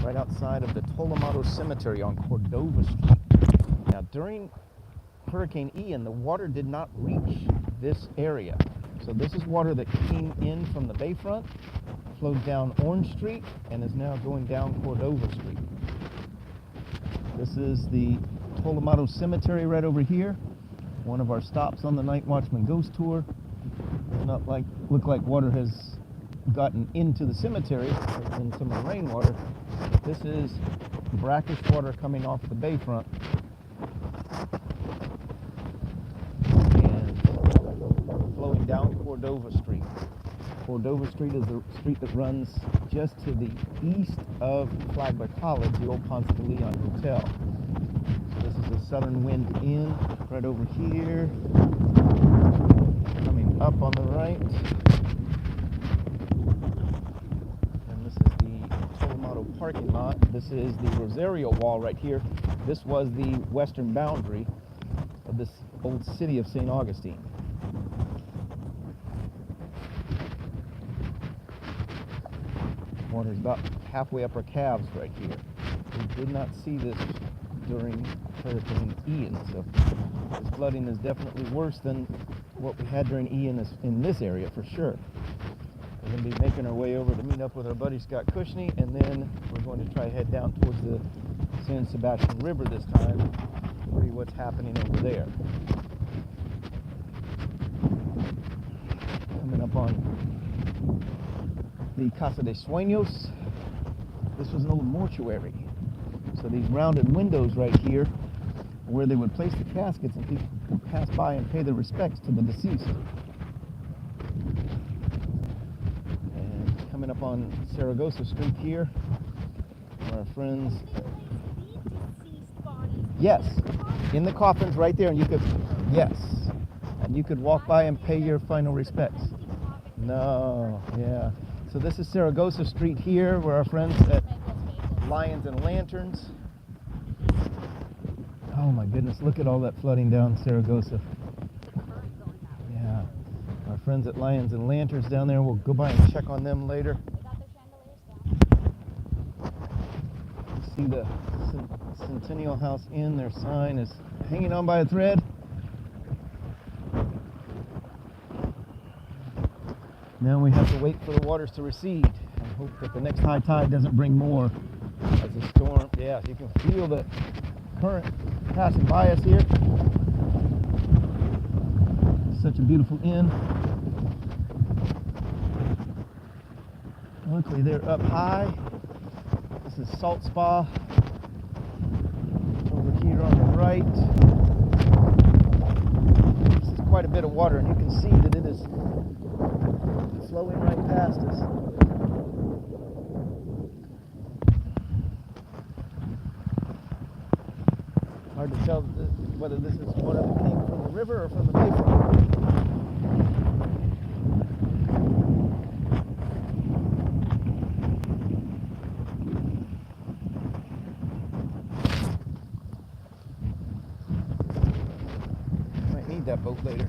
right outside of the Tolomato Cemetery on Cordova Street. Now, during Hurricane Ian, the water did not reach this area. So this is water that came in from the bayfront, flowed down Orange Street, and is now going down Cordova Street. This is the Tolomato Cemetery right over here. One of our stops on the Night Watchman Ghost Tour. Does not look like water has gotten into the cemetery. It's in some of the rainwater. But this is brackish water coming off the bayfront. And flowing down Cordova Street. Cordova Street is the street that runs just to the east of Flagler College, the old Ponce de Leon Hotel. So this is the Southern Wind Inn right over here. Coming up on the right. And this is the Tolomato parking lot. This is the Rosario Wall right here. This was the western boundary of this old city of St. Augustine. Water's about halfway up our calves right here. We did not see this during Hurricane Ian, so this flooding is definitely worse than what we had during Ian in this area for sure. We're going to be making our way over to meet up with our buddy Scott Cushney, and then we're going to try to head down towards the San Sebastian River this time to see what's happening over there. Coming up on the Casa de Sueños. This was an old mortuary. So these rounded windows right here where they would place the caskets and people would pass by and pay their respects to the deceased. And coming up on Saragossa Street here, our friends. Yes, in the coffins right there, and you could, yes, and you could walk by and pay your final respects. No, yeah. So this is Saragossa Street here, where our friends at Lions and Lanterns. Oh my goodness, look at all that flooding down Saragossa. Yeah, our friends at Lions and Lanterns down there, we'll go by and check on them later. You see the Centennial House Inn, their sign is hanging on by a thread. Now we have to wait for the waters to recede and hope that the next high tide doesn't bring more as the storm. Yeah, you can feel the current passing by us here. Such a beautiful inn. Luckily they're up high. This is Salt Spa over here on the right. This is quite a bit of water, and you can see that it is flowing right past us. Hard to tell whether this is water that came from the river or from the bayfront. Might need that boat later.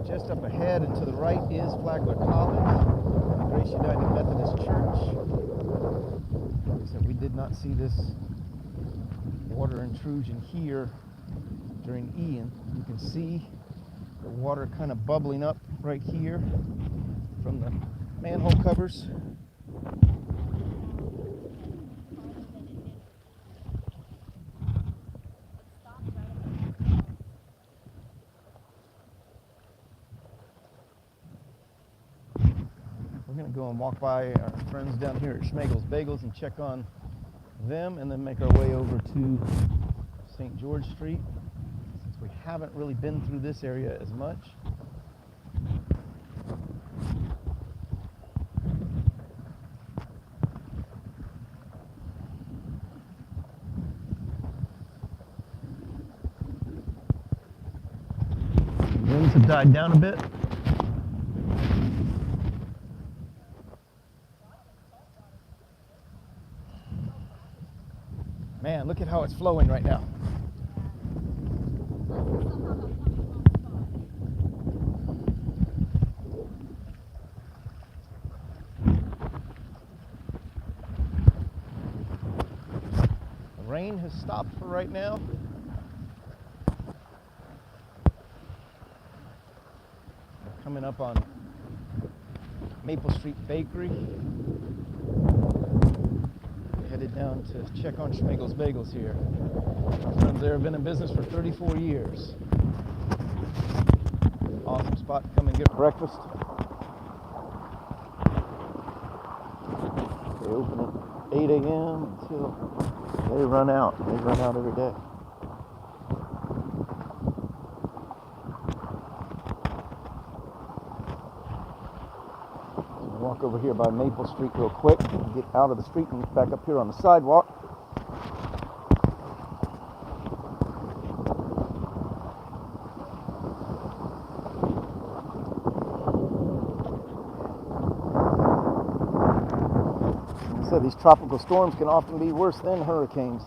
Just up ahead and to the right is Flagler College, Grace United Methodist Church. Like I said, we did not see this water intrusion here during Ian. You can see the water kind of bubbling up right here from the manhole covers. We're going to go and walk by our friends down here at Schmegel's Bagels and check on them, and then make our way over to St. George Street, since we haven't really been through this area as much. The winds have died down a bit. Man, look at how it's flowing right now. The rain has stopped for right now. We're coming up on Maple Street Bakery. Headed down to check on Schmegel's Bagels here. Our friends there have been in business for 34 years. Awesome spot to come and get breakfast. They open at 8 a.m. until they run out. They run out every day. Walk over here by Maple Street real quick and get out of the street and back up here on the sidewalk. Like I said, these tropical storms can often be worse than hurricanes.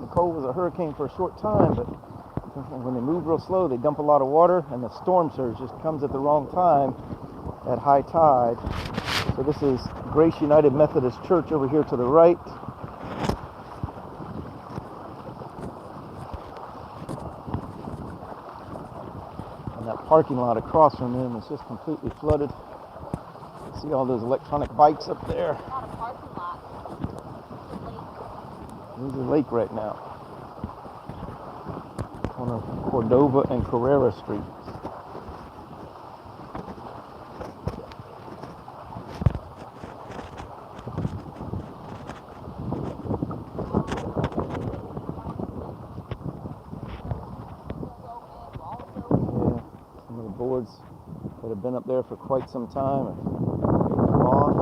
Nicole was a hurricane for a short time, but when they move real slow, they dump a lot of water, and the storm surge just comes at the wrong time at high tide. So this is Grace United Methodist Church over here to the right. And that parking lot across from them is just completely flooded. See all those electronic bikes up there. Not a parking lot. There's a lake right now. Corner of Cordova and Carrera Street. Boards that have been up there for quite some time are gone.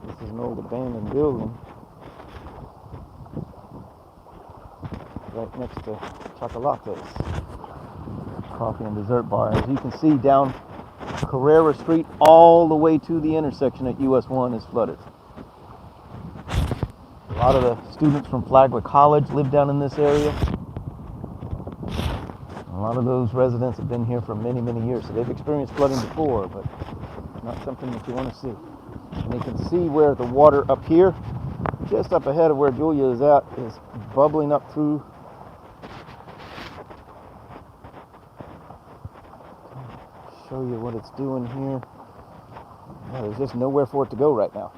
This is an old abandoned building right next to Chocolate's coffee and dessert bar. As you can see, down Carrera Street all the way to the intersection at US 1 is flooded. A lot of the students from Flagler College live down in this area. A lot of those residents have been here for many, many years, so they've experienced flooding before, but not something that you want to see. And you can see where the water up here, just up ahead of where Julia is at, is bubbling up through. Show you what it's doing here. Yeah, there's just nowhere for it to go right now.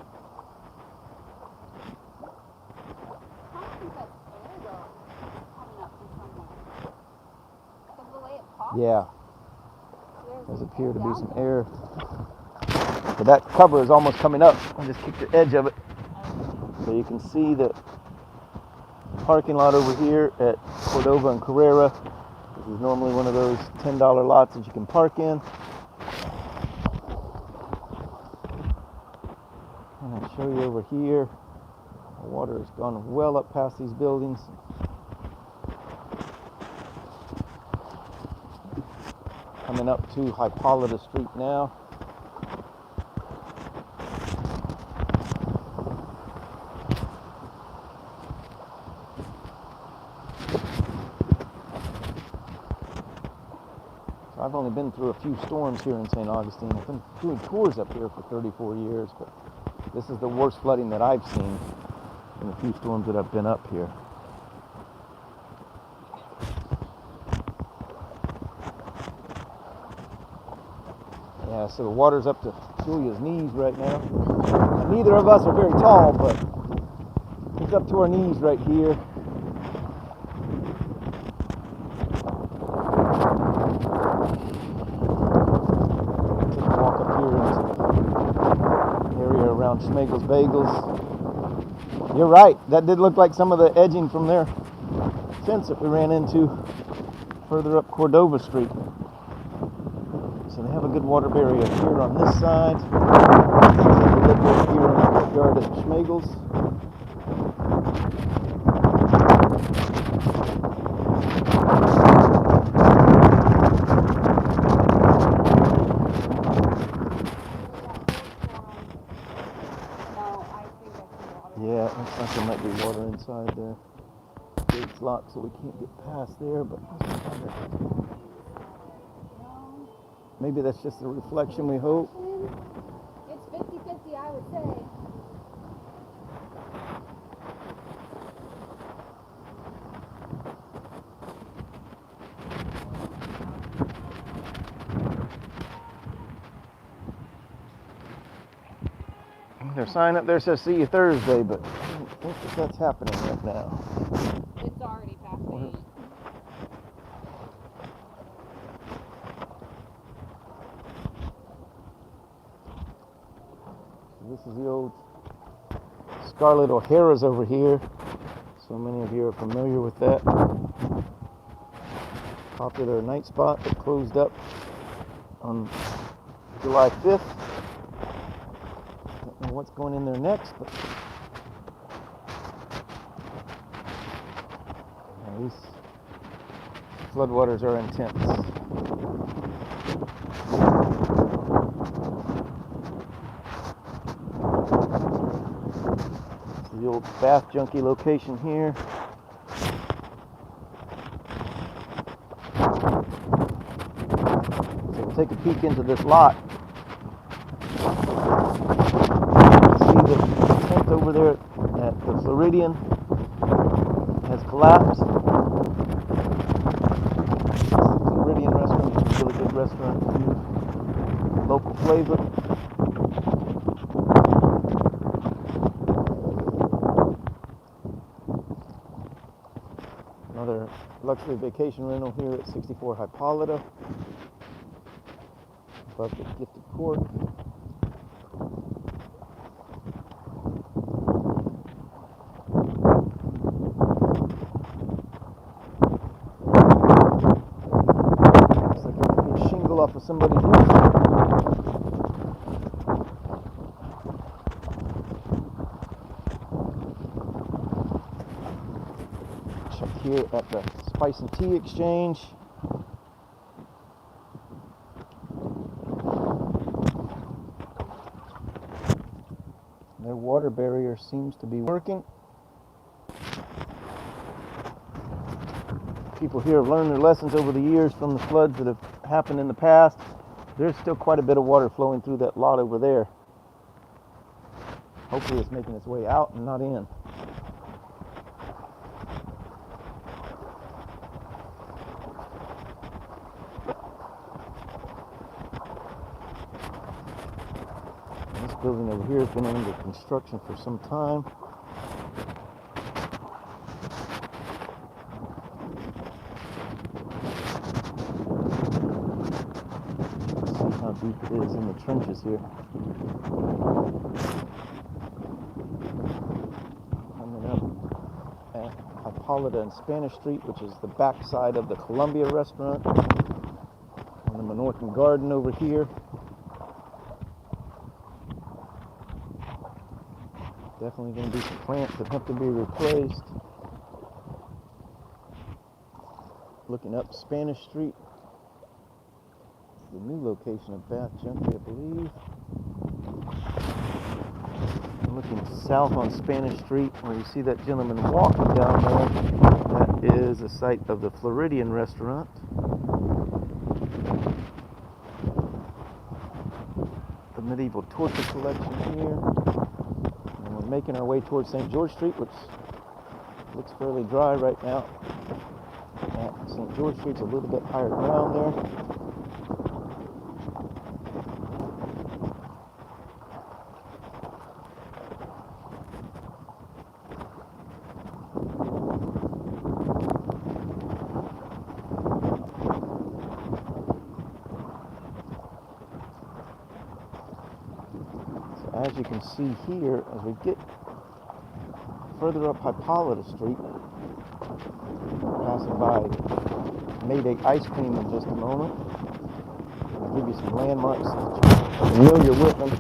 Yeah, does appear to be some air. But that cover is almost coming up. I just kicked the edge of it. So you can see the parking lot over here at Cordova and Carrera. This is normally one of those $10 lots that you can park in. And I'll show you over here. The water has gone well up past these buildings. Coming up to Hippolyta Street now. So I've only been through a few storms here in St. Augustine. I've been doing tours up here for 34 years, but this is the worst flooding that I've seen in the few storms that I've been up here. Yeah, so the water's up to Julia's knees right now. And neither of us are very tall, but it's up to our knees right here. Take a walk up here into the area around Schmegel's Bagels. You're right, that did look like some of the edging from their fence that we ran into further up Cordova Street. So they have a good water barrier here on this side. They live right here in the courtyard at Schmegel's. Yeah, it looks like there might be water inside there. gate's locked, so we can't get past there, but maybe that's just a reflection, we hope. It's 50-50, I would say. Their sign up there says see you Thursday, but I don't think that's happening right now. It's already past 8. This is the old Scarlet O'Hara's over here. So many of you are familiar with that. Popular night spot that closed up on July 5th. Don't know what's going in there next, but these floodwaters are intense. The old bath junkie location here. So we'll take a peek into this lot. See the tent over there at the Floridian has collapsed. The Floridian restaurant is a really good restaurant, local flavor. Another luxury vacation rental here at 64 Hippolyta, above the gifted court. Looks like a big shingle off of somebody's roof. Here at the Spice and Tea Exchange. Their water barrier seems to be working. People here have learned their lessons over the years from the floods that have happened in the past. There's still quite a bit of water flowing through that lot over there. Hopefully it's making its way out and not in. This building over here has been under construction for some time. See how deep it is in the trenches here. Coming up at Hippolyta and Spanish Street, which is the back side of the Columbia restaurant. On the Menorcan Garden over here. Definitely going to be some plants that have to be replaced. Looking up Spanish Street. It's the new location of Bath Junkie, I believe. I'm looking south on Spanish Street where you see that gentleman walking down there. That is a site of the Floridian restaurant. The medieval torture collection here. Making our way towards St. George Street, which looks fairly dry right now. St. George Street's a little bit higher ground there. As you can see here, as we get further up Hippolyta Street, passing by Mayday Ice Cream in just a moment. I'll give you some landmarks that you're familiar with them.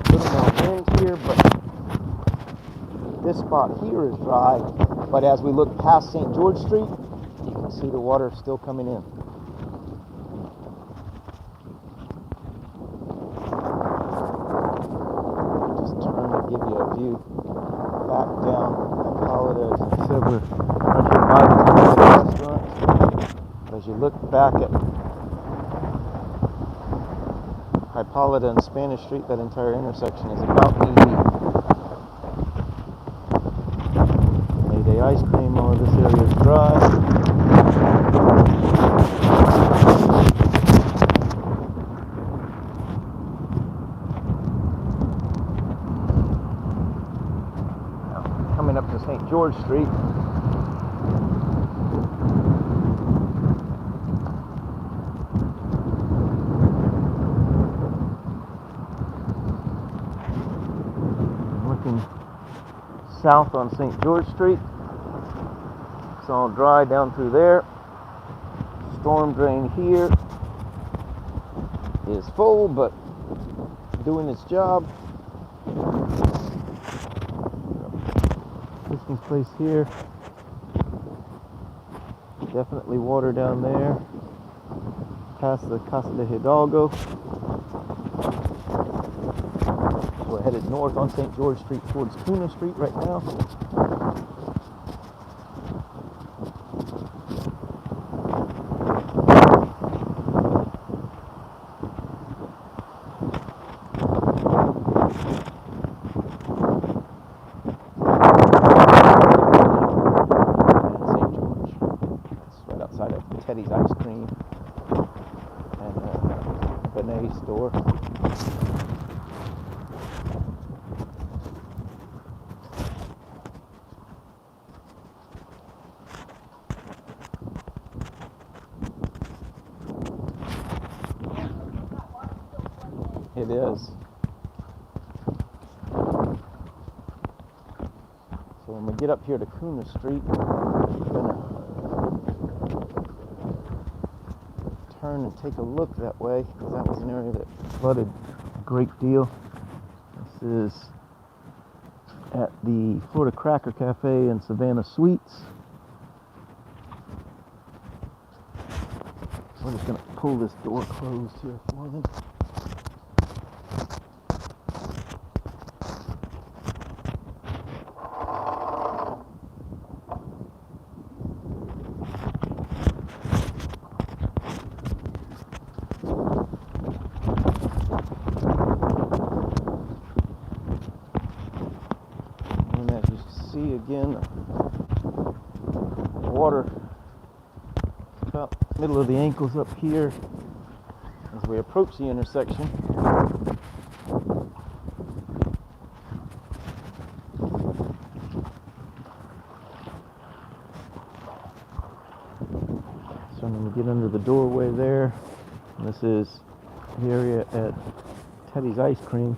A little more wind here, but this spot here is dry. But as we look past St. George Street, you can see the water still coming in. Give you a view back down Hippolyta. As I said, we're right here by the Cordova restaurant. As you look back at Hippolyta and Spanish Street, that entire intersection is about knee deep. Mayday ice cream, all of this area is dry. Coming up to St. George Street. Looking south on St. George Street. It's all dry down through there. Storm drain here is full, but doing its job. Christmas place here. Definitely water down there. Past the Casa de Hidalgo. We're headed north on St. George Street towards Cuna Street right now. Teddy's ice cream and a Benet store. It is. So when we get up here to Cuna Street, we're gonna turn and take a look that way, because that was an area that flooded a great deal. This is at the Florida Cracker Cafe and Savannah Suites. We're just going to pull this door closed here for them. Again, water about middle of the ankles up here as we approach the intersection. Starting to get under the doorway there. And this is the area at Teddy's Ice Cream.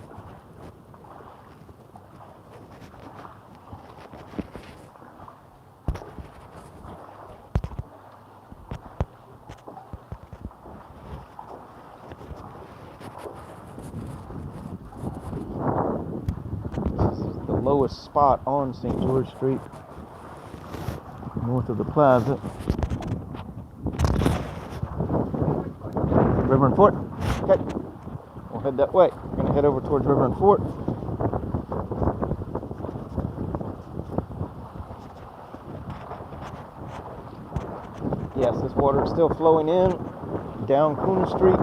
Lowest spot on St. George Street, north of the plaza. River and Fort. Okay, we'll head that way. We're going to head over towards River and Fort. Yes, this water is still flowing in down Cuna Street.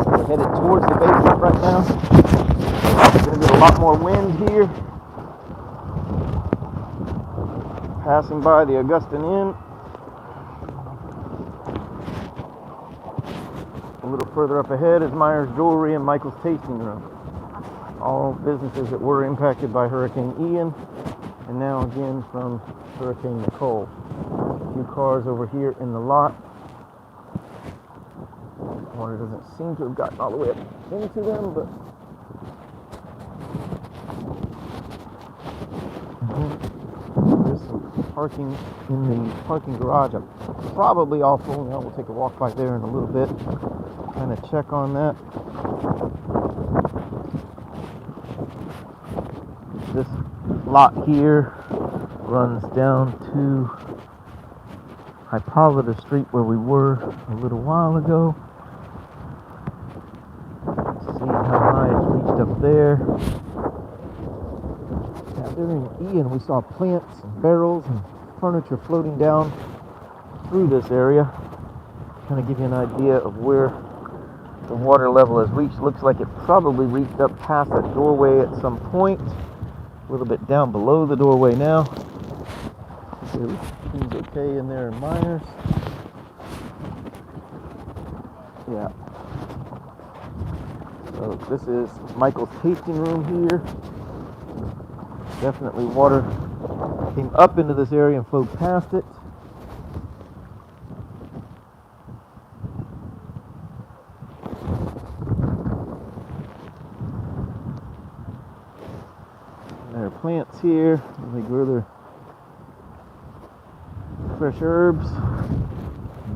We're headed towards the basement right now. Going to get a lot more wind here. Passing by the Augustine Inn. A little further up ahead is Myers Jewelry and Michael's Tasting Room. All businesses that were impacted by Hurricane Ian, and now again from Hurricane Nicole. A few cars over here in the lot. Water doesn't seem to have gotten all the way up into them, but there's some parking in the parking garage. I'm probably all full now. We'll take a walk by there in a little bit, kind of check on that. This lot here runs down to Hippolyta Street, where we were a little while ago. See how high it's reached up there. Now, during Ian, we saw plants and barrels and furniture floating down through this area. Kind of give you an idea of where the water level has reached. Looks like it probably reached up past that doorway at some point. A little bit down below the doorway now. Everything's okay in there in Miners. Yeah. So this is Michael's tasting room here. Definitely water came up into this area and flowed past it. There are plants here. They grow their fresh herbs,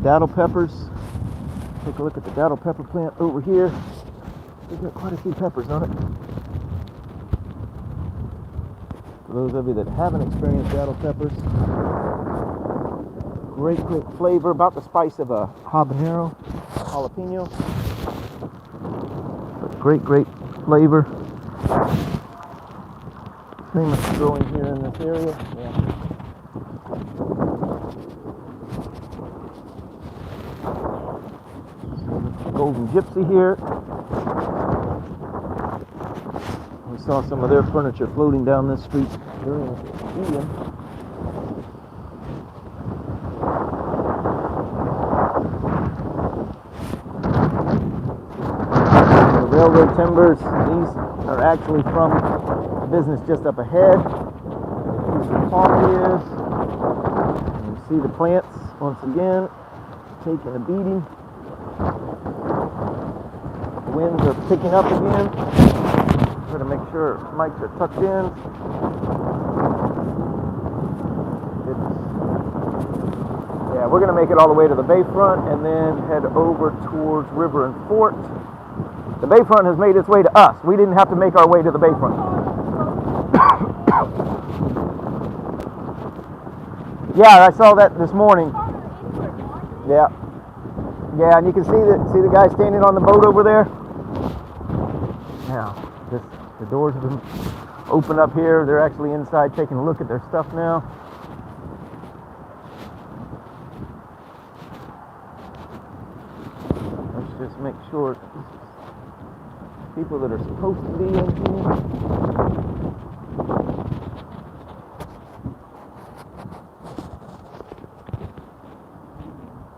daddle peppers. Take a look at the daddle pepper plant over here. They've got quite a few peppers on it. For those of you that haven't experienced daddle peppers, great flavor, about the spice of a habanero, jalapeno. But great flavor. Famous growing here in this area. Yeah. Golden Gypsy here. We saw some of their furniture floating down this street during Ian. The railroad timbers, these are actually from a business just up ahead. Here's where the coffee is. And you see the plants once again taking a beating. Winds are picking up again. Try to make sure mics are tucked in. Yeah, we're going to make it all the way to the bayfront and then head over towards River and Fort. The bayfront has made its way to us. We didn't have to make our way to the bayfront. Yeah, I saw that this morning. Yeah. Yeah, and you can see the guy standing on the boat over there. Now, the doors have been opened up here. They're actually inside taking a look at their stuff now. Let's just make sure people that are supposed to be in here.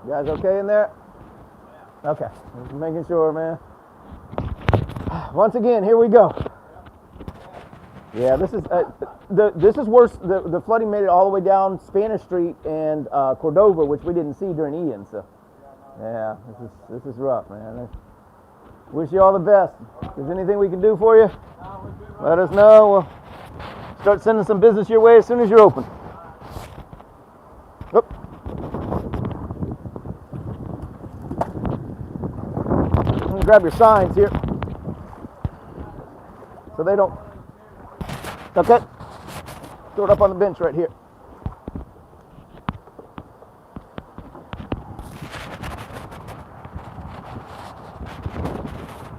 You guys okay in there? Okay, just making sure, man. Once again, here we go. Yeah, this is worse. The flooding made it all the way down Spanish Street and Cordova, which we didn't see during Ian. So, yeah, this is rough, man. Wish you all the best. If there's anything we can do for you, let us know. We'll start sending some business your way as soon as you're open. Oop. Grab your signs here so they don't. Okay, throw it up on the bench right here.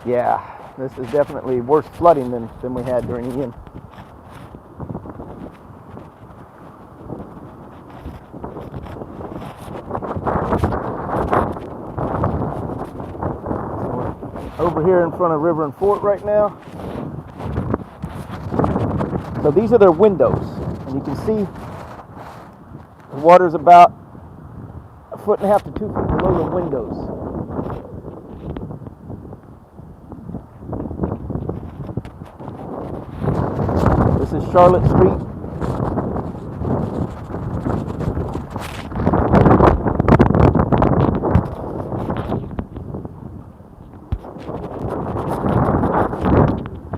Yeah, this is definitely worse flooding than we had during Ian. Over here in front of River and Fort right now. So these are their windows, and you can see the water's about 1.5 to 2 feet below the windows. This is Charlotte Street.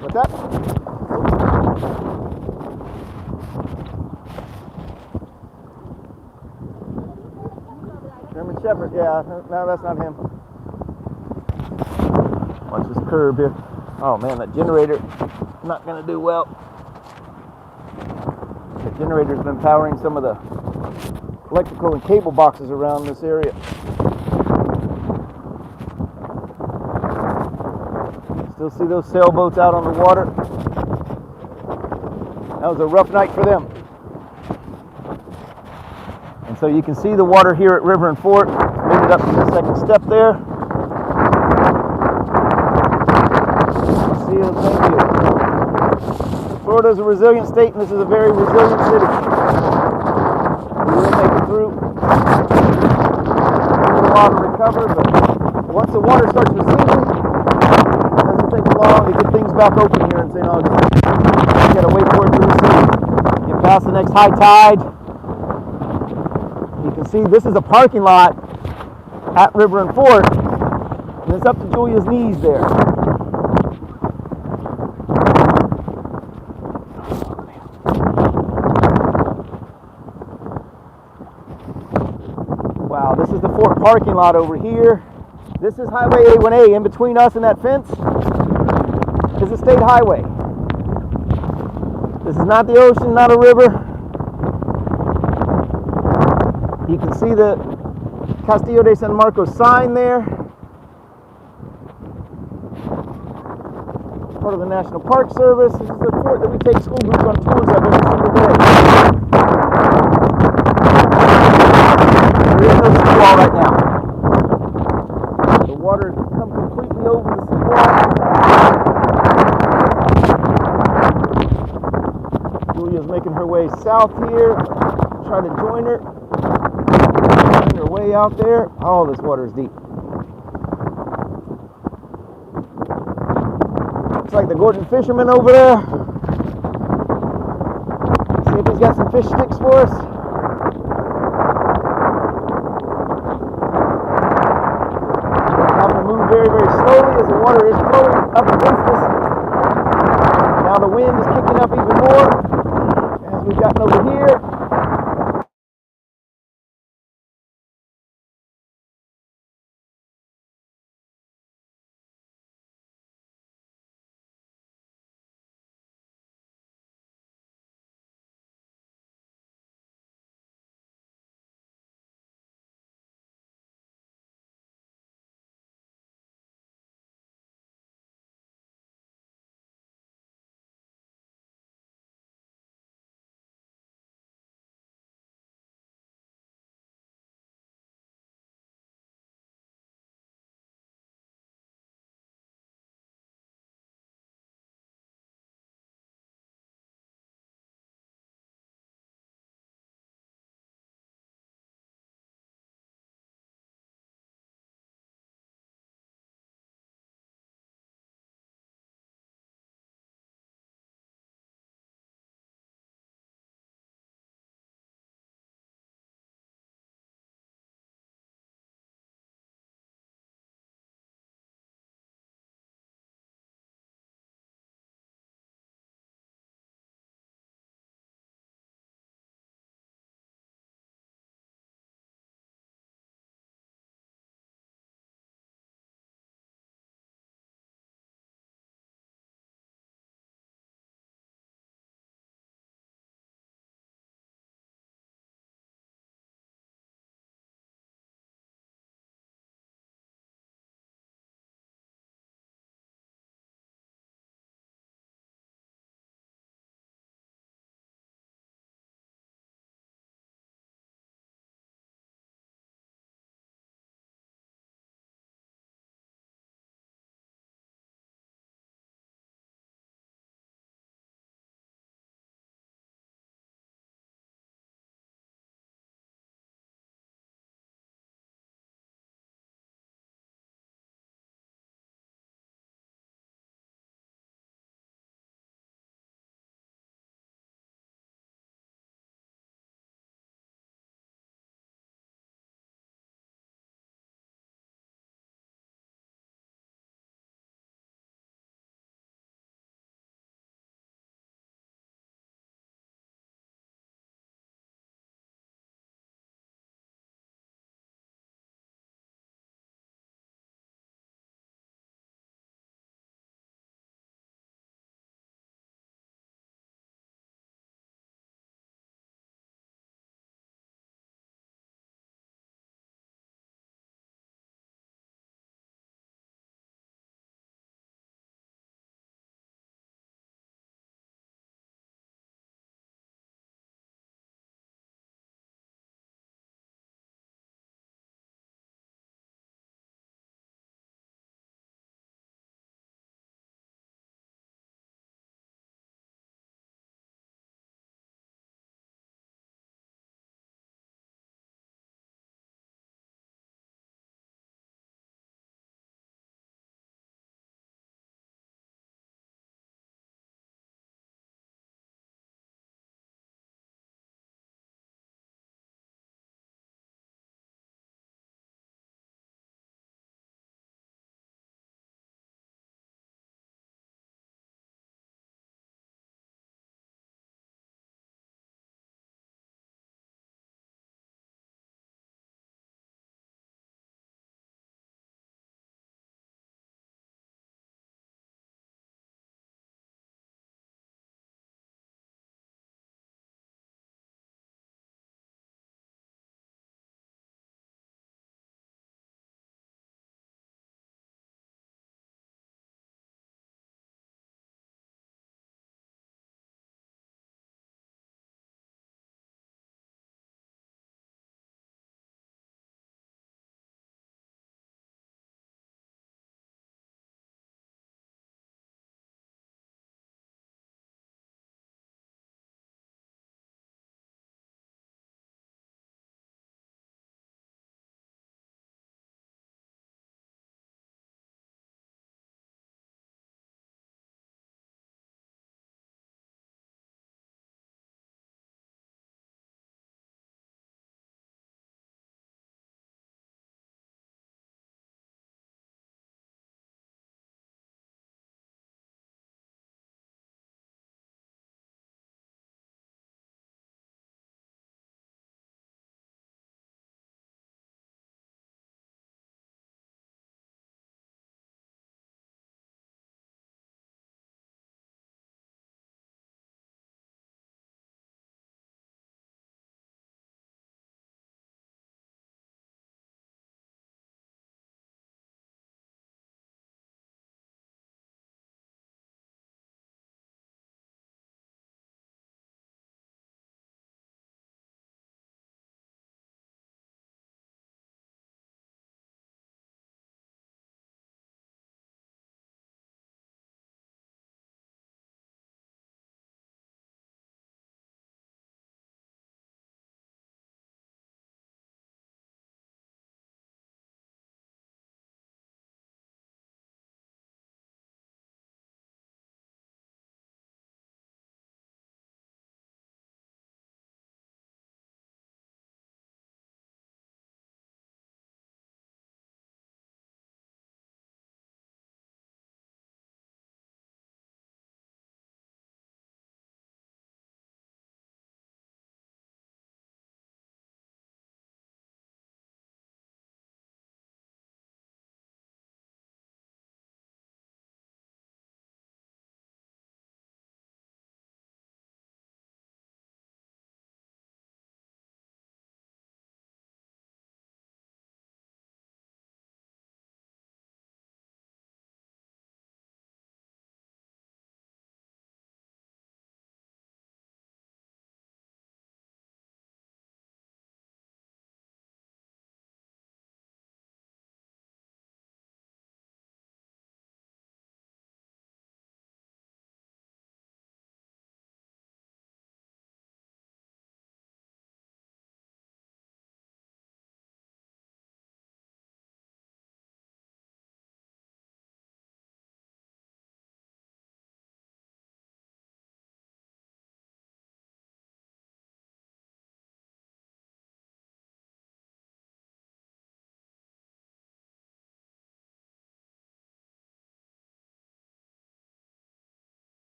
What's that? German Shepherd, yeah, no, that's not him. Watch this curb here. Oh man, that generator not gonna do well. The generator's been powering some of the electrical and cable boxes around this area. Still see those sailboats out on the water? That was a rough night for them. And so you can see the water here at River and Fort. Made it up to the second step there. See, thank you. Florida is a resilient state, and this is a very resilient city. We will make it through. It takes a while to recover, but once the water starts receding, it doesn't take long to get things back open here in St. Augustine. You gotta wait for it to recede. Get past the next high tide. You can see this is a parking lot at River and Fort, and it's up to Julia's knees there. Wow, this is the Fort parking lot over here. This is Highway A1A. In between us and that fence is a state highway. This is not the ocean, not a river. You can see the Castillo de San Marcos sign there. Part of the National Park Service. This is the fort that we take school groups on tours of every single day. There is no seawall right now. The water has come completely over the seawall. Julia's making her way south here. Try to join her. Her way out there. Oh, this water is deep. Looks like the Gordon fisherman over there. See if he's got some fish sticks for us. We're having to move very, very slowly as the water is flowing up against us. Now the wind is kicking up even more as we've gotten over